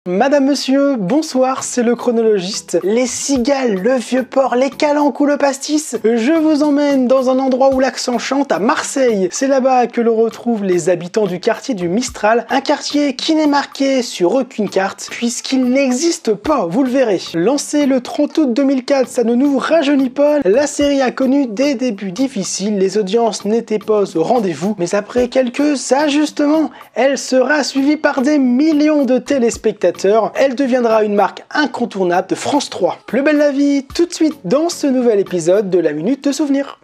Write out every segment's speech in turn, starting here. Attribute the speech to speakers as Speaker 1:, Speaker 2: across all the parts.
Speaker 1: Madame, monsieur, bonsoir, c'est le chronologiste. Les cigales, le vieux port, les calanques ou le pastis, je vous emmène dans un endroit où l'accent chante, à Marseille. C'est là-bas que l'on retrouve les habitants du quartier du Mistral, un quartier qui n'est marqué sur aucune carte, puisqu'il n'existe pas, vous le verrez. Lancé le 30 août 2004, ça ne nous rajeunit pas, la série a connu des débuts difficiles, les audiences n'étaient pas au rendez-vous, mais après quelques ajustements, elle sera suivie par des millions de téléspectateurs. Elle deviendra une marque incontournable de France 3. Plus belle la vie, tout de suite dans ce nouvel épisode de la Minute de Souvenir.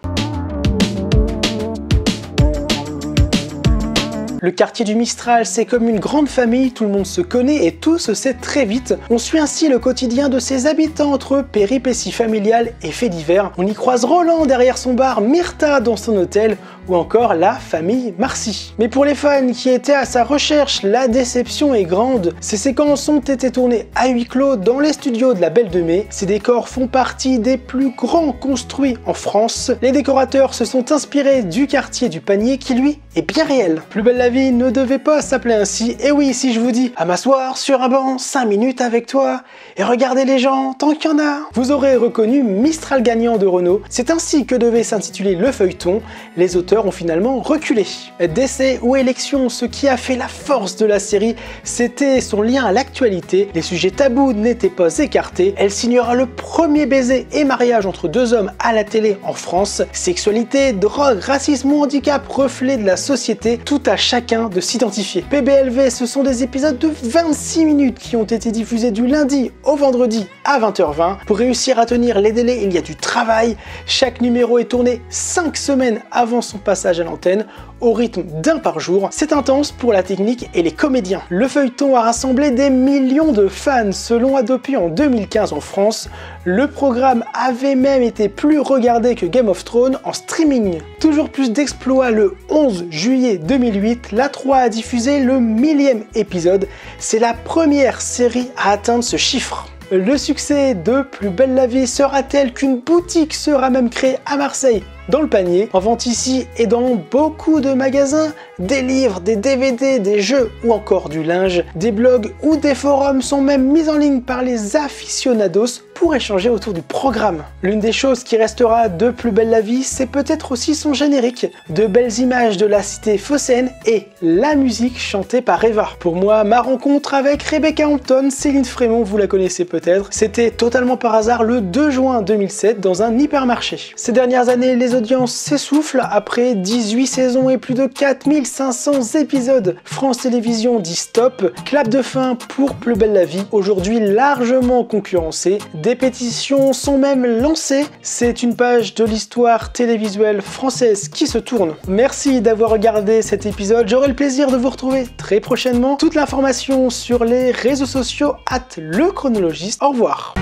Speaker 1: Le quartier du Mistral, c'est comme une grande famille, tout le monde se connaît et tout se sait très vite. On suit ainsi le quotidien de ses habitants entre péripéties familiales et faits divers. On y croise Roland derrière son bar, Myrtha dans son hôtel ou encore la famille Marcy. Mais pour les fans qui étaient à sa recherche, la déception est grande. Ces séquences ont été tournées à huis clos dans les studios de la Belle de Mai. Ces décors font partie des plus grands construits en France. Les décorateurs se sont inspirés du quartier du Panier qui lui est bien réel. Plus belle la vie ne devait pas s'appeler ainsi. Et oui, si je vous dis à m'asseoir sur un banc 5 minutes avec toi et regarder les gens tant qu'il y en a, vous aurez reconnu Mistral gagnant de Renault. C'est ainsi que devait s'intituler le feuilleton. Les auteurs ont finalement reculé. Décès ou élection, ce qui a fait la force de la série, c'était son lien à l'actualité. Les sujets tabous n'étaient pas écartés. Elle signera le premier baiser et mariage entre deux hommes à la télé en France. Sexualité, drogue, racisme ou handicap, reflet de la société, tout à chacun de s'identifier. PBLV, ce sont des épisodes de 26 minutes qui ont été diffusés du lundi au vendredi à 20h20. Pour réussir à tenir les délais, il y a du travail. Chaque numéro est tourné 5 semaines avant son passage à l'antenne, au rythme d'un par jour. C'est intense pour la technique et les comédiens. Le feuilleton a rassemblé des millions de fans. Selon Adopi en 2015 en France, le programme avait même été plus regardé que Game of Thrones en streaming. Toujours plus d'exploits, le 11 juillet 2008, la 3 a diffusé le 1000e épisode. C'est la première série à atteindre ce chiffre. Le succès de Plus belle la vie sera tel qu'une boutique sera même créée à Marseille, dans le Panier, en vente ici et dans beaucoup de magasins. Des livres, des DVD, des jeux ou encore du linge, des blogs ou des forums sont même mis en ligne par les aficionados pour échanger autour du programme. L'une des choses qui restera de Plus belle la vie, c'est peut-être aussi son générique, de belles images de la cité phocéenne et la musique chantée par Eva. Pour moi, ma rencontre avec Rebecca Hampton, Céline Frémont, vous la connaissez peut-être, c'était totalement par hasard le 2 juin 2007 dans un hypermarché. Ces dernières années, les audiences s'essoufflent après 18 saisons et plus de 4500 épisodes. France Télévisions dit stop, clap de fin pour Plus belle la vie, aujourd'hui largement concurrencée. Des pétitions sont même lancées. C'est une page de l'histoire télévisuelle française qui se tourne. Merci d'avoir regardé cet épisode. J'aurai le plaisir de vous retrouver très prochainement. Toute l'information sur les réseaux sociaux @lechronologiste. Au revoir.